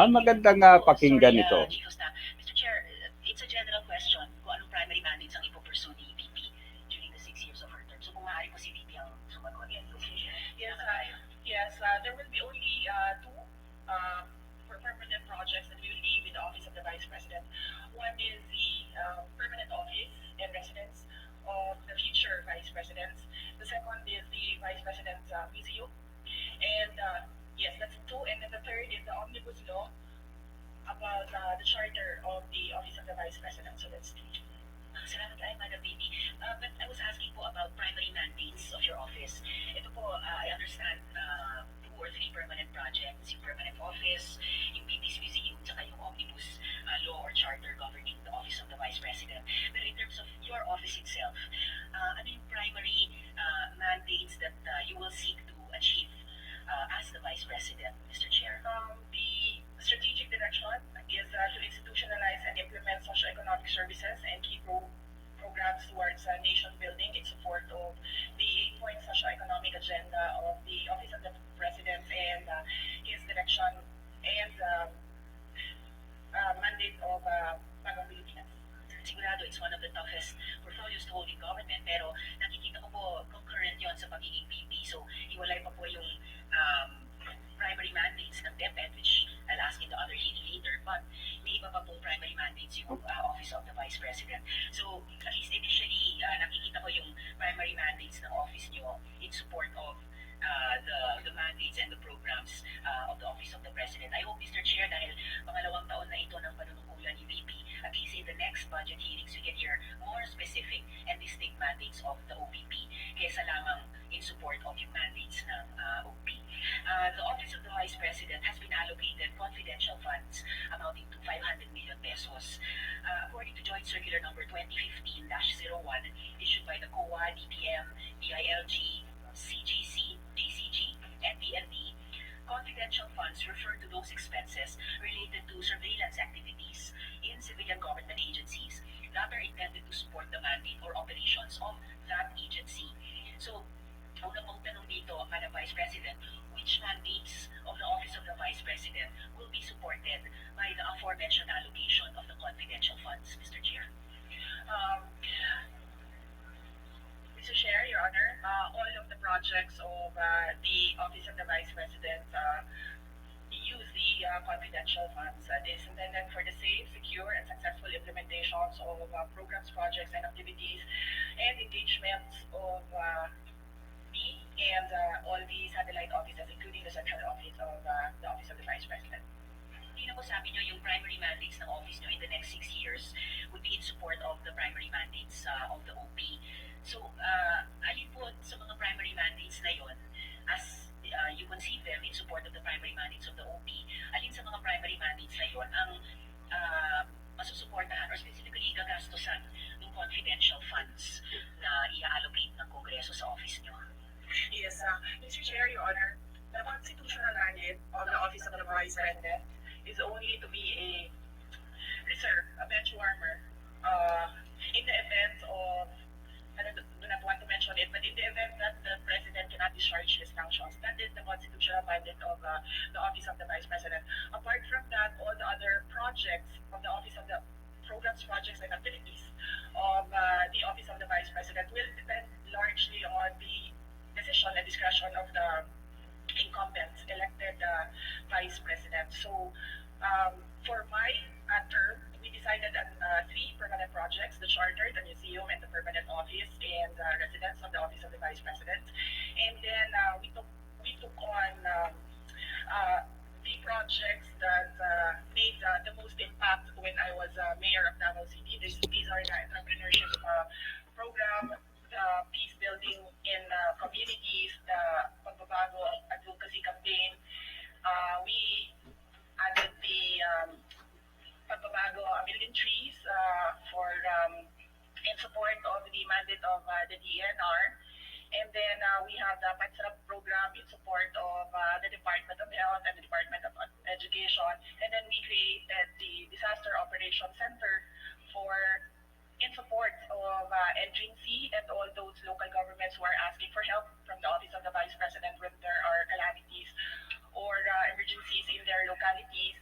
Magandang pakinggan ito. Chief of Staff. Mr. Chair, it's a general question kung anong primary mandates ang ipopursue ni VP during the 6 years of her term. So kung maaari po si VP ang sumagot. Yes, there will be only two for permanent projects that we will leave with the Office of the Vice President. One is the permanent office and residence of the future Vice Presidents. The second is the Vice President's museum. And yes, that's two. And then the third is the Omnibus Law about the charter of the Office of the Vice President. So that's three. Salamat kayo, Madam VP. But I was asking po about primary mandates of your office. Ito po, I understand 2 or 3 permanent projects, yung permanent office, yung VP's museum, tsaka yung omnibus law or charter governing the Office of the Vice President. But in terms of your office itself, ano yung primary mandates that you will seek to achieve as the Vice President, Mr. Chair? The strategic direction is to institutionalize and implement socio-economic services and key programs towards nation building in support of the 8-point socio-economic agenda of the Office of the President and his direction and mandate of Bagong Pilipinas. Sigurado, it's one of the toughest portfolios to hold in government, pero nakikita ko po concurrent yon sa pagiging VP. So, iwalay pa po yung primary mandates ng DepEd, which I'll ask in the other hearing later, but may iba pa po primary mandates yung Office of the Vice President. So, at least initially, nakikita ko yung primary mandates ng office nyo in support of the mandates and the programs of the Office of the President. I hope, Mr. Chair, dahil pangalawang taon na ito ng panunungkulan ni VP, at least in the next budget hearings, we can hear more specific and distinct mandates of the OVP kaysa lamang in support of yung mandates ng OP. The Office of the Vice President has been allocated confidential funds amounting to 500 million pesos. According to Joint Circular Number 2015-01 issued by the COA, DPM, DILG, CGC, DCG, and PNP, confidential funds refer to those expenses related to surveillance activities in civilian government agencies that are intended to support the mandate or operations of that agency. So, una pong tanong dito, Madam Vice President, which mandates of the Office of the Vice President will be supported by the aforementioned allocation of the confidential funds, Mr. Chair? Mr. Chair, Your Honor, all of the projects of the Office of the Vice President use the confidential funds. That is intended for the safe, secure, and successful implementations of programs, projects, and activities and engagements of me and all the satellite offices, including the central office of the Office of the Vice President. Hindi na po sabi nyo yung primary mandates ng office nyo in the next 6 years would be in support of the primary mandates of the OP. So, alin po sa mga primary mandates na yon, as you conceive them in support of the primary mandates of the OP, alin sa mga primary mandates na yon ang masusuportahan or specifically gagastusan ng confidential funds na i-allocate ng Kongreso sa office nyo? Yes, Mr. Chair, Your Honor, the constitutional mandate of the Office of the Vice President is only to be a reserve, a bench warmer, in the event of, I do not want to mention it, but in the event that the President cannot discharge his functions, that is the constitutional mandate of the Office of the Vice President. Apart from that, all the other projects of the Office of the Programs, Projects, and Activities of the Office of the Vice President will depend largely on the decision and discretion of the incumbent elected Vice President. So, for my term, we decided on 3 permanent projects: the charter, the museum, and the permanent office and residence of the Office of the Vice President. And then we took on the projects that made the most impact when I was mayor of Davao City. These are the entrepreneurship program, the peace building in communities, the pagbabago advocacy campaign. We added the pagbabago a million trees for in support of the mandate of the DNR. And then we have the PATSRAP program in support of the Department of Health and the Department of Education. And then we created the Disaster Operations Center for in support of NGC and all those local governments who are asking for help from the Office of the Vice President when there are calamities or emergencies in their locality. personalities,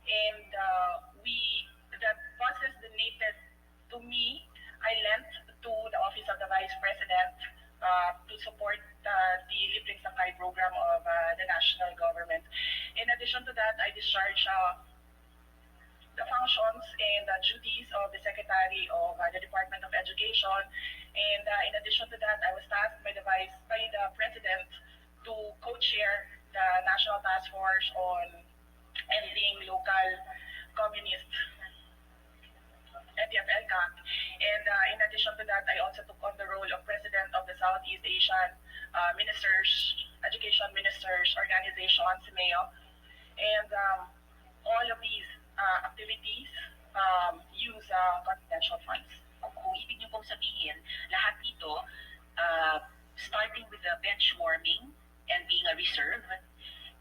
and that buses donated to me, I lent to the Office of the Vice President to support the Libreng Sakay program of the national government. In addition to that, I discharge the functions and duties of the Secretary of the Department of Education. And in addition to that, I was tasked by the President to co-chair the National Task Force on Ending Local Communist NTF-ELCAC. And in addition to that, I also took on the role of President of the Southeast Asian Education Ministers Organization, SIMEO. And all of these activities use confidential funds. Kung ibig niyo pong sabihin, lahat ito, starting with the benchwarming and being a reserve,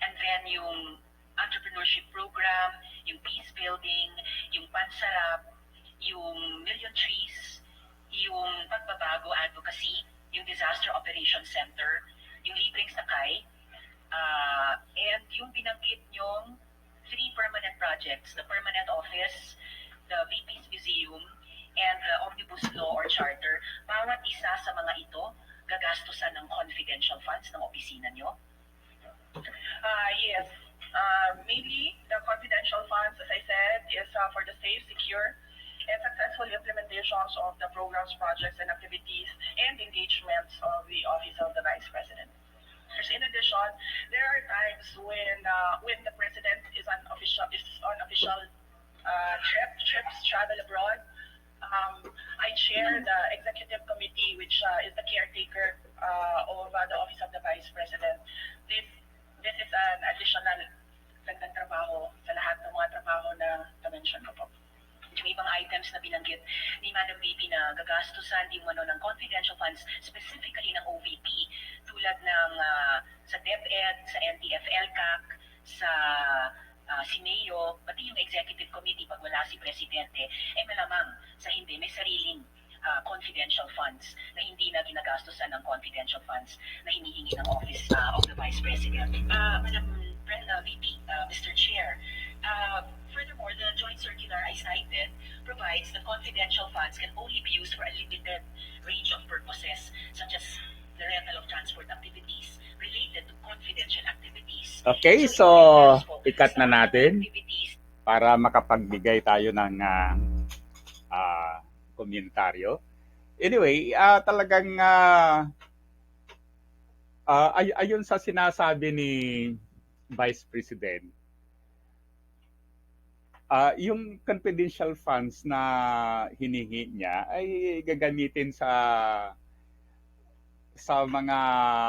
and then yung entrepreneurship program, yung peace building, yung pansarap, yung Million Trees, yung pagbabago advocacy, yung disaster operations center, yung Libreng Sakay, and yung binanggit nyong 3 permanent projects, the permanent office, the VP's museum, and the omnibus law or charter. Bawat isa sa mga ito, gagastusan ng confidential funds ng opisina nyo? Yes. Mainly, the confidential funds, as I said, is for the safe, secure, and successful implementations of the programs, projects, and activities and engagements of the Office of the Vice President. In addition, there are times when the President is on official trips, travel abroad. I chair the executive committee, which is the caretaker of the Office of the Vice President. This is an additional dagdag trabaho sa lahat ng mga trabaho na na-mention ko po. Yung ibang items na binanggit ni Madam VP na gagastusan din mo ng confidential funds, specifically ng OVP, tulad ng sa DepEd, sa NTF-ELCAC, sa SIMEO, pati yung executive committee pag wala si Presidente, malamang sa hindi, may sariling confidential funds na hindi na ginagastusan ng confidential funds na hinihingi ng Office of the Vice President. Madam VP, Mr. Chair, furthermore, the joint circular I cited provides that confidential funds can only be used for a limited range of purposes, such as the rental of transport activities related to confidential activities. Okay, so ikat na natin para makapagbigay tayo ng komentaryo. Anyway, talagang ayon sa sinasabi ni Vice President, yung confidential funds na hinihingi niya ay gagamitin sa mga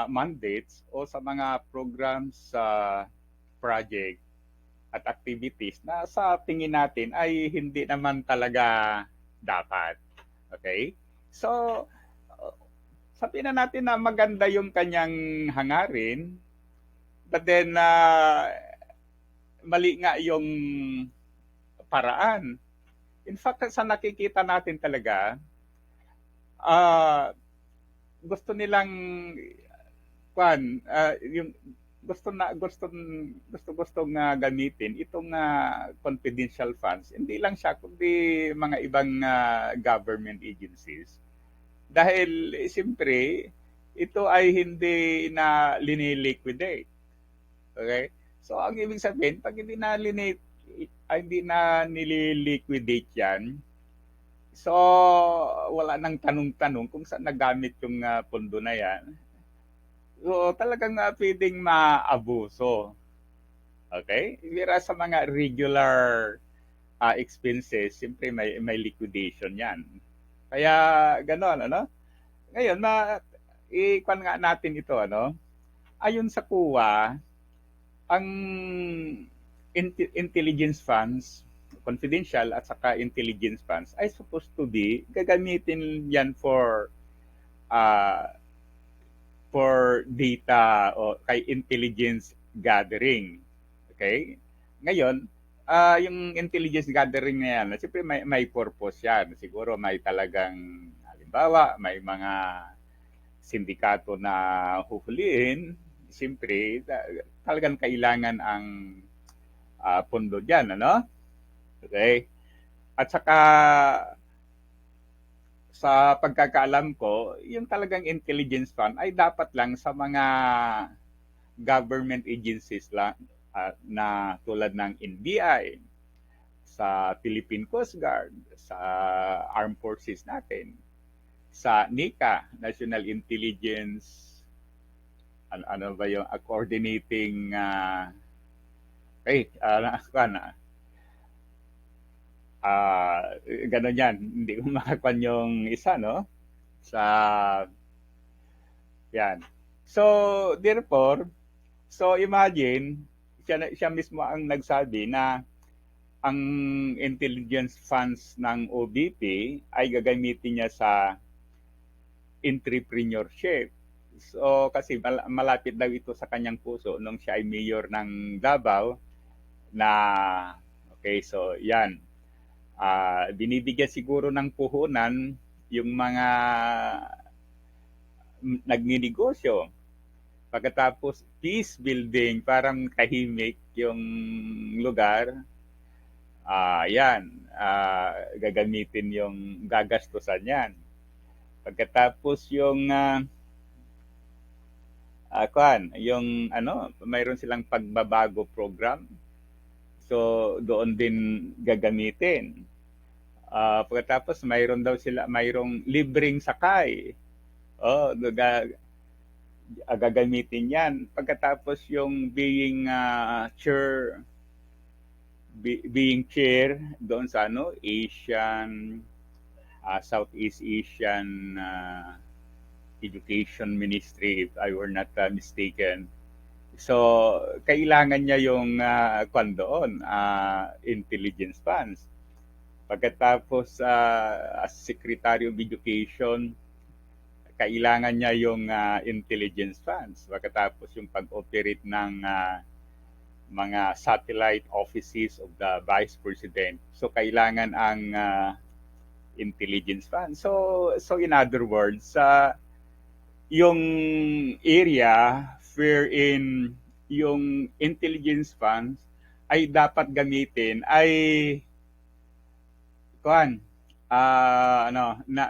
mandates o sa mga programs, project at activities na sa tingin natin ay hindi naman talaga dapat. Okay? So, sabihin na natin na maganda yung kanyang hangarin, but then mali nga yung paraan. In fact, sa nakikita natin talaga, gusto nilang yung gustong gamitin itong confidential funds. Hindi lang siya kundi mga ibang government agencies. Dahil siyempre ito ay hindi na liniliquidate. Okay? So ang ibig sabihin, pag hindi na nililiquidate yan, so wala nang tanong-tanong kung saan nagamit yung pondo na yan. So talagang pwedeng maabuso. Okay? Whereas sa mga regular expenses, siyempre may liquidation yan. Kaya gano'n, ano? Ngayon, ikwan nga natin ito, ano? Ayon sa CUA, ang intelligence funds, confidential at saka intelligence funds ay supposed to be gagamitin yan for data o kay intelligence gathering. Okay? Ngayon, yung intelligence gathering na yan, siyempre may purpose yan. Siguro may talagang, halimbawa, may mga sindikato na huhulihin. Siyempre, talagang kailangan ang pondo diyan, ano? Okay? At saka sa pagkakaalam ko, yung talagang intelligence fund ay dapat lang sa mga government agencies lang, na tulad ng NBI, sa Philippine Coast Guard, sa Armed Forces natin, sa NICA, National Intelligence, ano ba yung coordinating, ano, ganun yan. Hindi ko makakuan yung isa, no? Sa, yan. So, therefore, so imagine, siya mismo ang nagsabi na ang intelligence funds ng OBP ay gagamitin niya sa entrepreneurship. So, kasi malapit daw ito sa kanyang puso nung siya ay mayor ng Davao na, okay, so yan. Binibigyan siguro ng puhunan yung mga nagninegosyo. Pagkatapos peace building, parang tahimik yung lugar, yan, gagamitin yung gagastusan yan. Pagkatapos yung yung ano, mayroon silang pagbabago program. So doon din gagamitin. Pagkatapos mayroong libreng sakay. Oh, gagamitin 'yan. Pagkatapos yung being chair doon sa ano, Southeast Asian Education Ministry, if I were not mistaken. So, kailangan niya yung doon, intelligence funds. Pagkatapos, as Secretary of Education, kailangan niya yung intelligence funds. Pagkatapos yung pag-operate ng mga satellite offices of the Vice President. So, kailangan ang intelligence funds. So in other words, yung area wherein yung intelligence funds ay dapat gamitin ay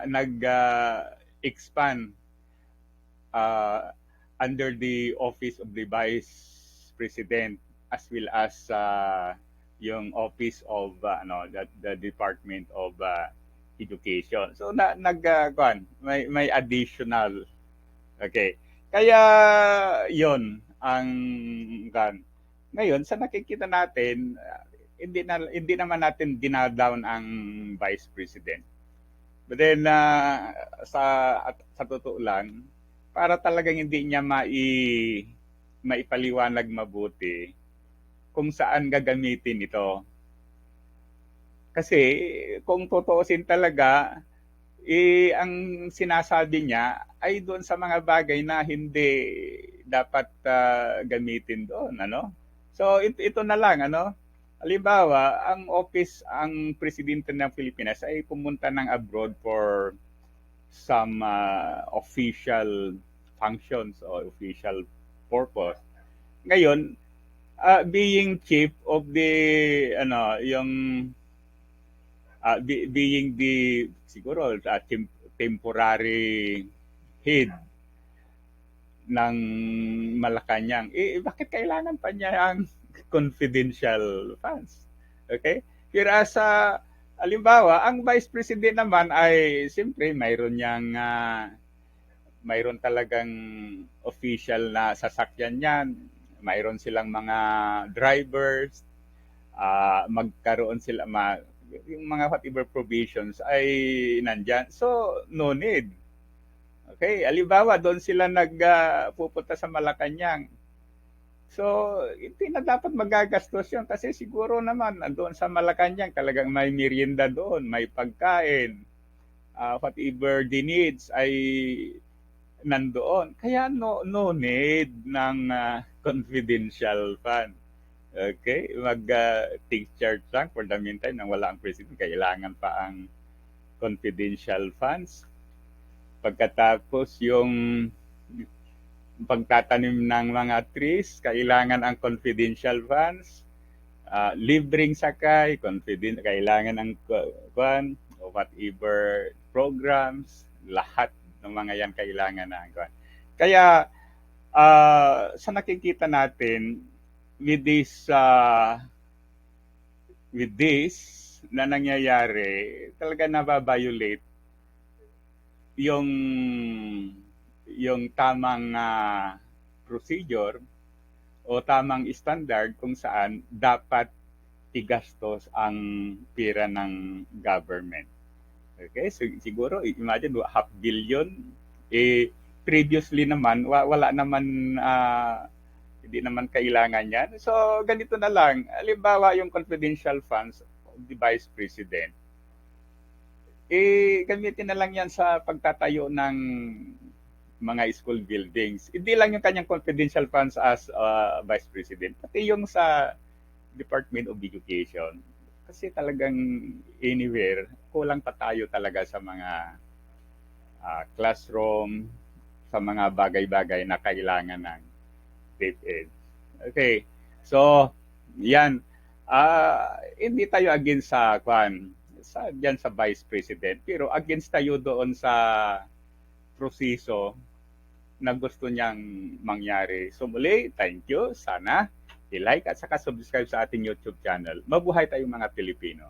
nag-expand under the office of the Vice President as well as yung office of the Department of Education. So may additional. Okay. Kaya 'yon ang ngayon sa nakikita natin, hindi naman natin dinadown ang Vice President. But then sa totoo lang, para talagang hindi niya maipaliwanag mabuti kung saan gagamitin ito. Kasi kung totoosin talaga, ang sinasabi niya ay doon sa mga bagay na hindi dapat gamitin doon, ano? So ito na lang, ano? Halimbawa, ang presidente ng Pilipinas ay pumunta ng abroad for some official functions or official purpose. Ngayon, being chief of the yung being the siguro temporary head ng Malacanang, bakit kailangan pa niya ang confidential funds? Okay? Pero halimbawa, ang Vice President naman ay siyempre mayroon talagang official na sasakyan niyan, mayroon silang mga drivers, magkaroon sila yung mga whatever provisions ay nandyan. So, no need. Okay? Halimbawa, doon sila pupunta sa Malacanang. So, hindi na dapat magagastos yun kasi siguro naman doon sa Malacanang talagang may merienda doon, may pagkain, whatever the needs ay nandoon. Kaya no need ng confidential fund. Okay, take charge lang for the meantime nang wala ang president, kailangan pa ang confidential funds. Pagkatapos yung pagtatanim ng mga trees, kailangan ang confidential funds. libreng sakay, confident, kailangan ng kwan, o whatever programs, lahat ng mga yan kailangan ng kwan. Kaya sa nakikita natin with this na nangyayari, talaga nababiolate yung tamang procedure o tamang standard kung saan dapat igastos ang pera ng government. Okay, so siguro imagine half billion, previously naman wala naman, hindi naman kailangan yan. So ganito na lang, halimbawa yung confidential funds of the Vice President, gamitin na lang yan sa pagtatayo ng mga school buildings. Hindi lang yung kanyang confidential funds as Vice President, pati yung sa Department of Education. Kasi talagang anywhere, kulang pa tayo talaga sa mga classroom, sa mga bagay-bagay na kailangan ng DepEd. Okay, so yan. Hindi tayo against diyan sa Vice President, pero against tayo doon sa proseso na gusto niyang mangyari. So muli, thank you. Sana i-like at saka subscribe sa ating YouTube channel. Mabuhay tayong mga Pilipino.